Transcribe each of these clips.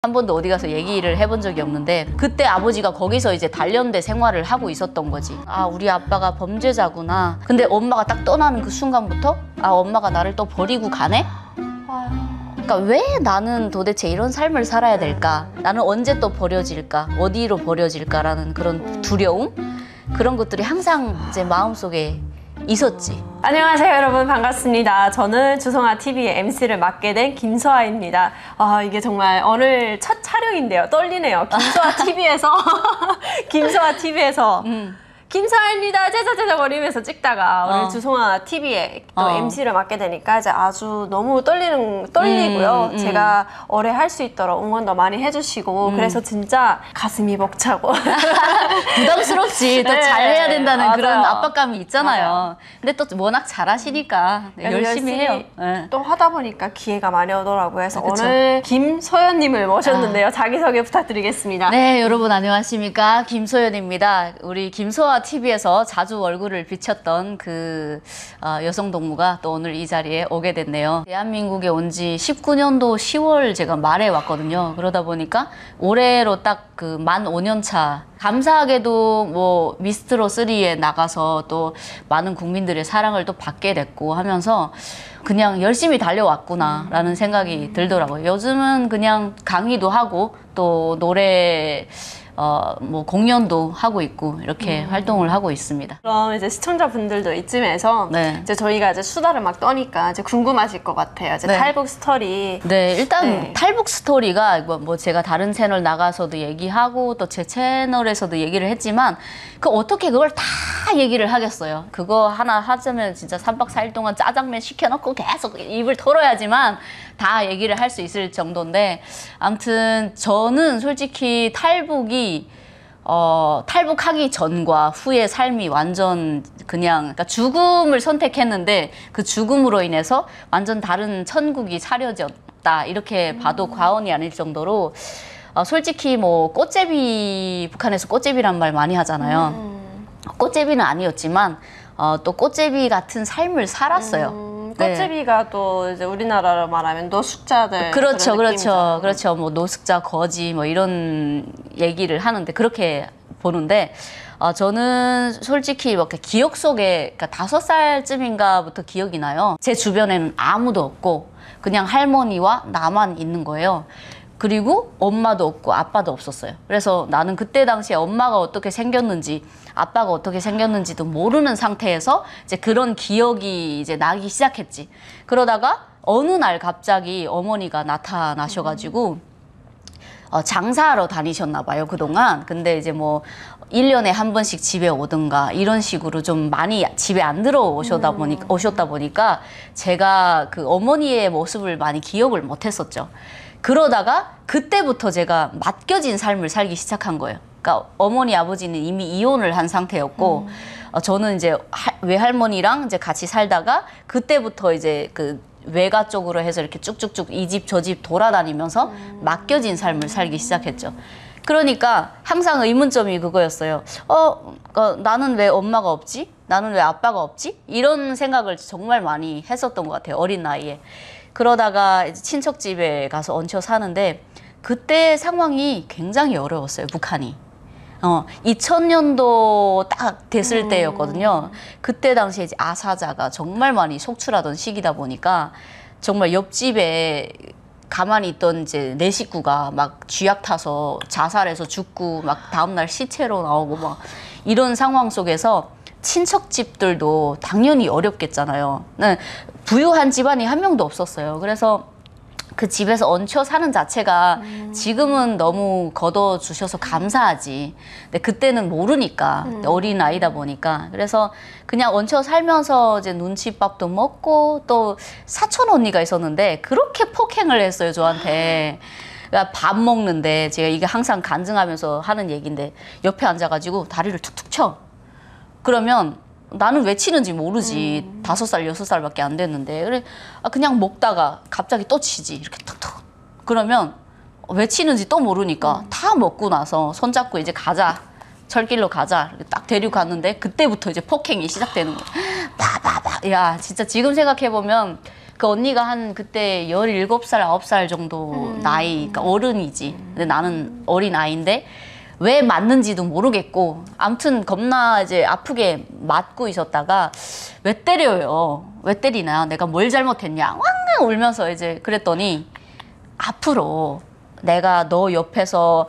한 번도 어디 가서 얘기를 해본 적이 없는데 그때 아버지가 거기서 이제 단련대 생활을 하고 있었던 거지. 아, 우리 아빠가 범죄자구나. 근데 엄마가 딱 떠나는 그 순간부터 아, 엄마가 나를 또 버리고 가네? 그러니까 왜 나는 도대체 이런 삶을 살아야 될까? 나는 언제 또 버려질까? 어디로 버려질까라는 그런 두려움? 그런 것들이 항상 제 마음속에 있었지. 안녕하세요 여러분, 반갑습니다. 저는 주성아TV의 MC를 맡게 된 김서아입니다. 아, 이게 정말 오늘 첫 촬영인데요. 떨리네요. 김서아TV에서 김서아TV에서 김서아입니다 제자제자 거리면서 찍다가 오늘 주성아TV에 또 MC를 맡게 되니까 이제 아주 너무 떨리고요. 제가 오래 할 수 있도록 응원도 많이 해주시고 그래서 진짜 가슴이 벅차고 부담스럽지. 또 네, 잘해야 된다는 맞아요. 그런 압박감이 있잖아요. 맞아요. 근데 또 워낙 잘하시니까 열심히 해요. 네. 또 하다 보니까 기회가 많이 오더라고요. 그래서 그쵸. 오늘 김소연님을 모셨는데요. 자기소개 부탁드리겠습니다. 네, 여러분 안녕하십니까. 김소연입니다. 우리 김소아TV에서 자주 얼굴을 비쳤던 그 여성 동무가 또 오늘 이 자리에 오게 됐네요. 대한민국에 온 지 19년도 10월 제가 말에 왔거든요. 그러다 보니까 올해로 딱 그 만 5년 차. 감사하게도 뭐 미스트로3에 나가서 또 많은 국민들의 사랑을 또 받게 됐고 하면서 그냥 열심히 달려왔구나 라는 생각이 들더라고요. 요즘은 그냥 강의도 하고 또 노래 뭐 공연도 하고 있고 이렇게 활동을 하고 있습니다. 그럼 이제 시청자분들도 이쯤에서 네. 이제 저희가 이제 수다를 막 떠니까 이제 궁금하실 것 같아요. 이제 네. 탈북 스토리. 네, 일단 네. 탈북 스토리가 뭐 제가 다른 채널 나가서도 얘기하고 또 제 채널에서도 얘기를 했지만 그 어떻게 그걸 다 얘기를 하겠어요. 그거 하나 하자면 진짜 3박 4일 동안 짜장면 시켜놓고 계속 입을 털어야지만 다 얘기를 할 수 있을 정도인데 아무튼 저는 솔직히 탈북하기 전과 후의 삶이 완전 그냥 그러니까 죽음을 선택했는데 그 죽음으로 인해서 완전 다른 천국이 차려졌다 이렇게 봐도 과언이 아닐 정도로 솔직히 뭐 북한에서 꽃제비란 말 많이 하잖아요. 꽃제비는 아니었지만 또 꽃제비 같은 삶을 살았어요. 꽃제비가 네. 또 이제 우리나라로 말하면 노숙자들. 그렇죠, 그렇죠, 그렇죠. 뭐 노숙자, 거지 뭐 이런 얘기를 하는데 그렇게 보는데 저는 솔직히 뭐 기억 속에 그러니까 5살쯤인가부터 기억이 나요. 제 주변에는 아무도 없고 그냥 할머니와 나만 있는 거예요. 그리고 엄마도 없고 아빠도 없었어요. 그래서 나는 그때 당시에 엄마가 어떻게 생겼는지 아빠가 어떻게 생겼는지도 모르는 상태에서 이제 그런 기억이 이제 나기 시작했지. 그러다가 어느 날 갑자기 어머니가 나타나셔가지고 장사하러 다니셨나 봐요, 그동안. 근데 이제 뭐 1년에 한 번씩 집에 오든가 이런 식으로 좀 많이 집에 안 들어오셨다 보니까 제가 그 어머니의 모습을 많이 기억을 못 했었죠. 그러다가 그때부터 제가 맡겨진 삶을 살기 시작한 거예요. 그러니까 어머니 아버지는 이미 이혼을 한 상태였고 저는 이제 외할머니랑 이제 같이 살다가 그때부터 이제 그 외가 쪽으로 해서 이렇게 쭉쭉쭉 이 집 저 집 돌아다니면서 맡겨진 삶을 살기 시작했죠. 그러니까 항상 의문점이 그거였어요. 나는 왜 엄마가 없지? 나는 왜 아빠가 없지? 이런 생각을 정말 많이 했었던 것 같아요. 어린 나이에. 그러다가 이제 친척 집에 가서 얹혀 사는데 그때 상황이 굉장히 어려웠어요. 북한이. 2000년도 딱 됐을 때였거든요. 그때 당시에 이제 아사자가 정말 많이 속출하던 시기다 보니까 정말 옆집에 가만히 있던 이제 내 식구가 막 쥐약 타서 자살해서 죽고 막 다음날 시체로 나오고 막 이런 상황 속에서 친척집들도 당연히 어렵겠잖아요. 네, 부유한 집안이 한 명도 없었어요. 그래서 그 집에서 얹혀 사는 자체가 지금은 너무 걷어주셔서 감사하지. 근데 그때는 모르니까 어린 아이다 보니까 그래서 그냥 얹혀 살면서 이제 눈칫밥도 먹고 또 사촌 언니가 있었는데 그렇게 폭행을 했어요, 저한테. 그러니까 밥 먹는데 제가 이게 항상 간증하면서 하는 얘기인데 옆에 앉아가지고 다리를 툭툭 쳐. 그러면 나는 왜 치는지 모르지. 5살, 6살밖에 안 됐는데. 그래, 그냥 먹다가 갑자기 또 치지. 이렇게 툭툭. 그러면 왜 치는지 또 모르니까 다 먹고 나서 손잡고 이제 가자. 철길로 가자. 이렇게 딱 데리고 갔는데 그때부터 이제 폭행이 시작되는 거예요. 야, 진짜 지금 생각해보면 그 언니가 한 그때 17살, 9살 정도 나이, 그러니까 어른이지. 근데 나는 어린 아이인데 왜 맞는지도 모르겠고 아무튼 겁나 이제 아프게 맞고 있었다가 왜 때려요? 왜 때리나? 내가 뭘 잘못했냐? 왕왕 울면서 이제 그랬더니 앞으로 내가 너 옆에서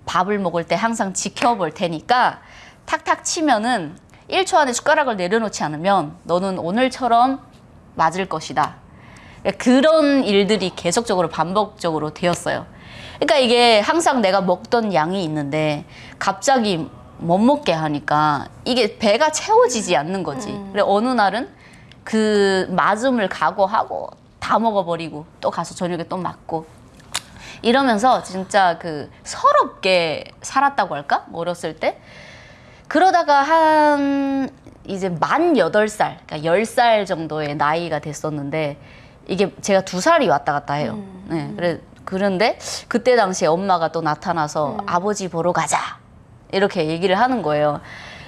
밥을 먹을 때 항상 지켜볼 테니까 탁탁 치면은 1초 안에 숟가락을 내려놓지 않으면 너는 오늘처럼 맞을 것이다. 그런 일들이 계속적으로 반복적으로 되었어요. 그러니까 이게 항상 내가 먹던 양이 있는데 갑자기 못 먹게 하니까 이게 배가 채워지지 않는 거지. 그래 어느 날은 그 맞음을 각오하고 다 먹어버리고 또 가서 저녁에 또 맞고 이러면서 진짜 그 서럽게 살았다고 할까? 어렸을 때. 그러다가 한 이제 만 8살, 그러니까 10살 정도의 나이가 됐었는데 이게 제가 2살이 왔다 갔다 해요. 네, 그런데 그때 당시에 엄마가 또 나타나서 아버지 보러 가자 이렇게 얘기를 하는 거예요.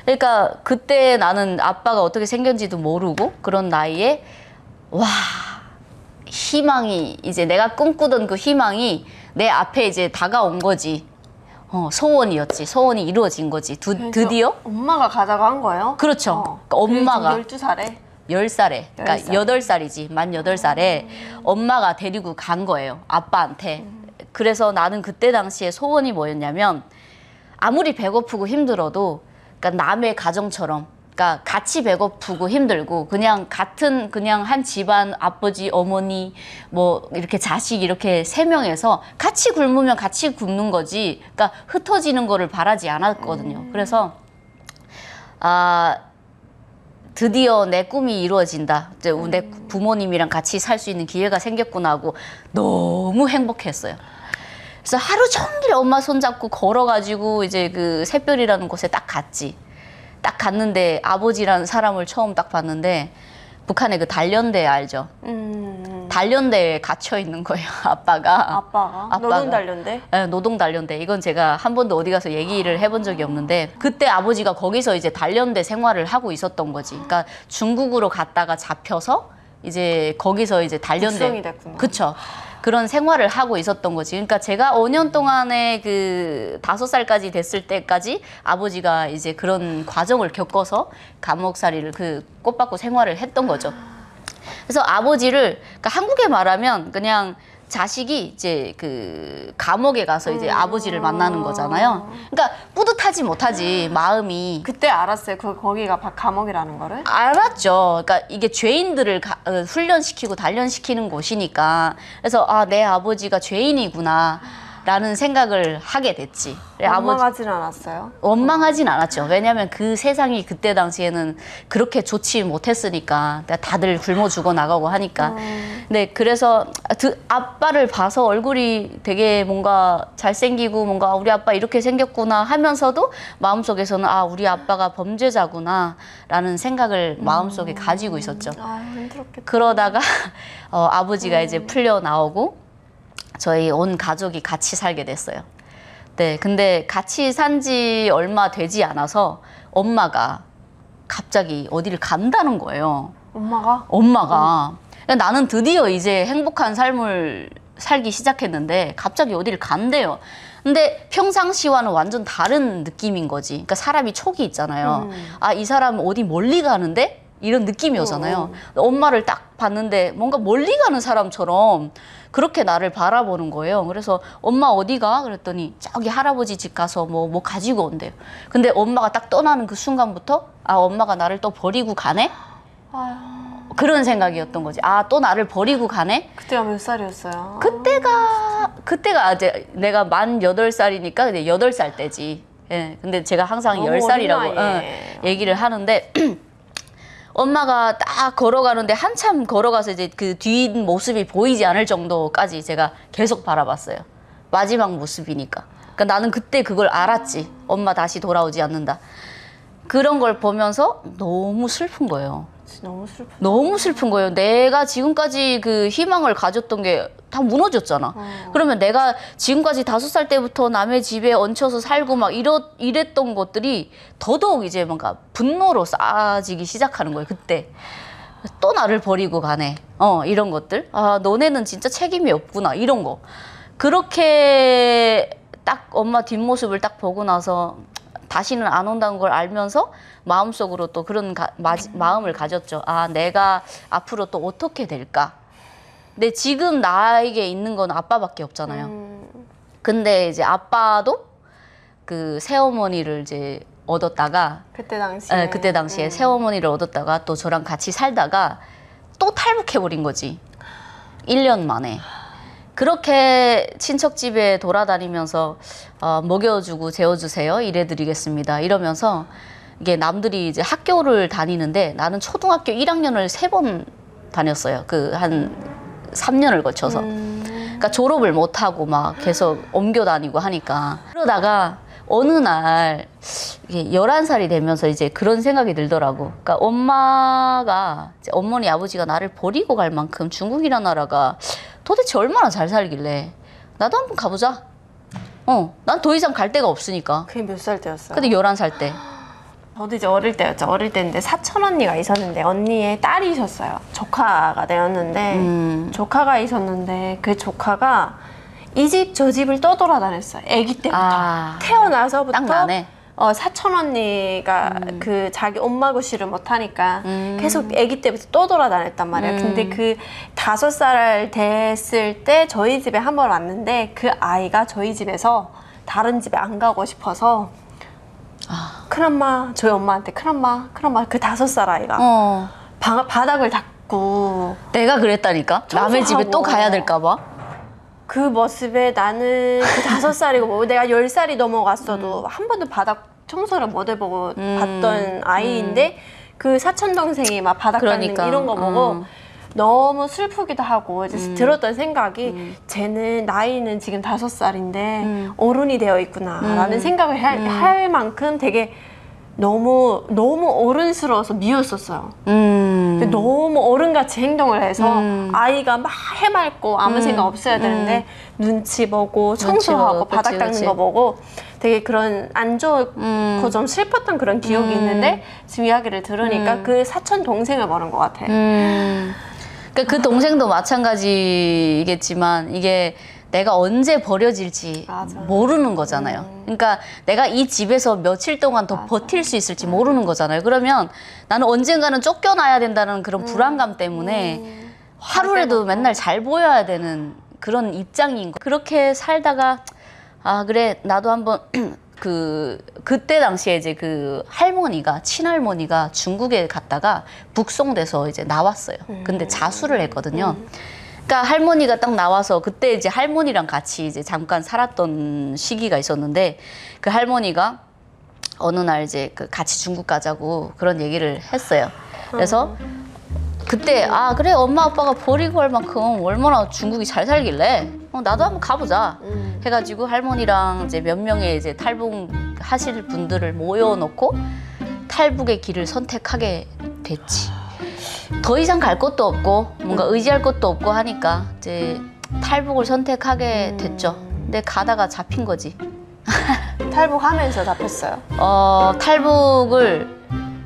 그러니까 그때 나는 아빠가 어떻게 생겼는지도 모르고 그런 나이에 와 희망이 이제 내가 꿈꾸던 그 희망이 내 앞에 이제 다가온 거지. 소원이었지. 소원이 이루어진 거지. 드디어 엄마가 가자고 한 거예요? 그렇죠. 그러니까 엄마가 12살에? 10살에, 그러니까 10살. 8살이지. 만 8살에 엄마가 데리고 간 거예요. 아빠한테. 그래서 나는 그때 당시에 소원이 뭐였냐면 아무리 배고프고 힘들어도 그러니까 남의 가정처럼 그러니까 같이 배고프고 힘들고 그냥 같은 그냥 한 집안 아버지, 어머니 뭐 이렇게 자식 이렇게 3명에서 같이 굶으면 같이 굶는 거지. 그러니까 흩어지는 거를 바라지 않았거든요. 그래서 드디어 내 꿈이 이루어진다. 이제 내 부모님이랑 같이 살 수 있는 기회가 생겼구나 하고 너무 행복했어요. 그래서 하루 종일 엄마 손잡고 걸어가지고 이제 그 샛별이라는 곳에 딱 갔지. 딱 갔는데 아버지라는 사람을 처음 딱 봤는데 북한의 그 단련대 알죠? 단련대에 갇혀 있는 거예요. 아빠가. 노동단련대? 네, 노동단련대. 이건 제가 한 번도 어디 가서 얘기를 해본 적이 없는데 그때 아버지가 거기서 이제 단련대 생활을 하고 있었던 거지. 그러니까 중국으로 갔다가 잡혀서 이제 거기서 이제 단련대. 육성이 됐구나. 그쵸. 그런 생활을 하고 있었던 거지. 그러니까 제가 5년 동안에 그 5살까지 됐을 때까지 아버지가 이제 그런 과정을 겪어서 감옥살이를 그 꽃받고 생활을 했던 거죠. 그래서 아버지를 그러니까 한국에 말하면 그냥 자식이 이제 그 감옥에 가서 이제 아버지를 만나는 거잖아요. 그러니까 뿌듯하지 못하지 마음이. 그때 알았어요. 거기가 감옥이라는 거를? 알았죠. 그러니까 이게 죄인들을 훈련시키고 단련시키는 곳이니까. 그래서 내 아버지가 죄인이구나 라는 생각을 하게 됐지. 원망하진 않았어요? 원망하진 않았죠. 왜냐하면 그 세상이 그때 당시에는 그렇게 좋지 못했으니까 다들 굶어 죽어 나가고 하니까. 네, 그래서 아빠를 봐서 얼굴이 되게 뭔가 잘생기고 뭔가 우리 아빠 이렇게 생겼구나 하면서도 마음속에서는 우리 아빠가 범죄자구나 라는 생각을 마음속에 가지고 있었죠. 힘들었겠다. 그러다가 아버지가 이제 풀려 나오고 저희 온 가족이 같이 살게 됐어요. 네, 근데 같이 산 지 얼마 되지 않아서 엄마가 갑자기 어디를 간다는 거예요. 엄마가. 나는 드디어 이제 행복한 삶을 살기 시작했는데 갑자기 어디를 간대요. 근데 평상시와는 완전 다른 느낌인 거지. 그러니까 사람이 촉이 있잖아요. 이 사람은 어디 멀리 가는데? 이런 느낌이었잖아요. 엄마를 딱 봤는데 뭔가 멀리 가는 사람처럼 그렇게 나를 바라보는 거예요. 그래서 엄마 어디 가? 그랬더니 저기 할아버지 집 가서 뭐 가지고 온대요. 근데 엄마가 딱 떠나는 그 순간부터 엄마가 나를 또 버리고 가네? 그런 생각이었던 거지. 또 나를 버리고 가네? 그때가 몇 살이었어요? 그때가 이제 내가 만 8살이니까 이제 8살 때지. 예. 근데 제가 항상 10살이라고 얘기를 하는데 엄마가 딱 걸어가는데 한참 걸어가서 이제 그 뒷모습이 보이지 않을 정도까지 제가 계속 바라봤어요. 마지막 모습이니까. 그러니까 나는 그때 그걸 알았지. 엄마 다시 돌아오지 않는다. 그런 걸 보면서 너무 슬픈 거예요. 너무 슬픈 거예요. 내가 지금까지 그 희망을 가졌던 게 다 무너졌잖아. 그러면 내가 지금까지 5살 때부터 남의 집에 얹혀서 살고 막 이랬던 것들이 더더욱 이제 뭔가 분노로 쌓아지기 시작하는 거예요. 그때. 또 나를 버리고 가네. 이런 것들. 아, 너네는 진짜 책임이 없구나. 이런 거. 그렇게 딱 엄마 뒷모습을 딱 보고 나서 다시는 안 온다는 걸 알면서 마음속으로 또 그런 마음을 가졌죠. 아, 내가 앞으로 또 어떻게 될까? 근데 지금 나에게 있는 건 아빠밖에 없잖아요. 근데 이제 아빠도 그 새어머니를 이제 얻었다가 그때 당시에 그때 당시에 새어머니를 얻었다가 또 저랑 같이 살다가 또 탈북해버린 거지. 1년 만에. 그렇게 친척 집에 돌아다니면서 먹여주고 재워주세요. 일해드리겠습니다. 이러면서 이게 남들이 이제 학교를 다니는데 나는 초등학교 1학년을 3번 다녔어요. 그 한 3년을 거쳐서. 그러니까 졸업을 못하고 막 계속 옮겨 다니고 하니까. 그러다가 어느 날 이게 11살이 되면서 이제 그런 생각이 들더라고. 그러니까 엄마가 이제 어머니 아버지가 나를 버리고 갈 만큼 중국이라는 나라가 도대체 얼마나 잘 살길래 나도 한번 가보자. 난 더 이상 갈 데가 없으니까. 그게 몇 살 때였어요? 근데 11살 때. 저도 이제 어릴 때였죠. 어릴 때인데 사촌 언니가 있었는데 언니의 딸이셨어요. 조카가 되었는데 조카가 있었는데 그 조카가 이 집 저 집을 떠돌아다녔어요. 아기 때부터. 태어나서부터 딱 나네. 사촌 언니가 그 자기 엄마 구실을 못하니까 계속 아기 때부터 떠돌아다녔단 말이에요. 근데 그 5살 됐을 때 저희 집에 한 번 왔는데 그 아이가 저희 집에서 다른 집에 안 가고 싶어서 큰엄마, 저희 엄마한테 큰엄마 그 5살 아이가 바닥을 닦고 내가 그랬다니까. 남의 집에 또 가야 될까 봐. 그 모습에 나는 그 5살이고 뭐 내가 10살이 넘어갔어도 한 번도 바닥 청소를 못 해보고 봤던 아이인데 그 사촌 동생이 막 바닥 닦는 이런 거 보고 너무 슬프기도 하고 이제 들었던 생각이 쟤는 나이는 지금 5살인데 어른이 되어 있구나 라는 생각을 할 만큼 되게 너무 어른스러워서 미웠었어요. 너무 어른같이 행동을 해서 아이가 막 해맑고 아무 생각 없어야 되는데 눈치 보고 청소하고 바닥 닦는 거 보고 되게 그런 안 좋고 좀 슬펐던 그런 기억이 있는데 지금 이야기를 들으니까 그 사촌 동생을 보는 것 같아요. 그러니까 그 동생도 마찬가지겠지만 이게 내가 언제 버려질지 모르는 거잖아요. 그러니까 내가 이 집에서 며칠 동안 더 버틸 수 있을지 모르는 거잖아요. 그러면 나는 언젠가는 쫓겨나야 된다는 그런 불안감 때문에 하루라도 맨날 잘 보여야 되는 그런 입장인 거. 그렇게 살다가 아 그래 나도 한번 그때 당시에 이제 그 할머니가 친할머니가 중국에 갔다가 북송돼서 이제 나왔어요. 근데 자수를 했거든요. 그러니까 할머니가 딱 나와서 그때 이제 할머니랑 같이 이제 잠깐 살았던 시기가 있었는데 그 할머니가 어느 날 이제 그 같이 중국 가자고 그런 얘기를 했어요. 그래서 그때 아 그래 엄마 아빠가 버리고 할 만큼 얼마나 중국이 잘 살길래 나도 한번 가보자 해가지고 할머니랑 이제 몇 명의 이제 탈북하실 분들을 모여놓고 탈북의 길을 선택하게 됐지. 더 이상 갈 곳도 없고 뭔가 의지할 곳도 없고 하니까 이제 탈북을 선택하게 됐죠. 근데 가다가 잡힌 거지. 탈북하면서 잡혔어요? 탈북을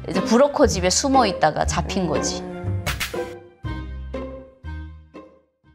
이제 브로커 집에 숨어 있다가 잡힌 거지.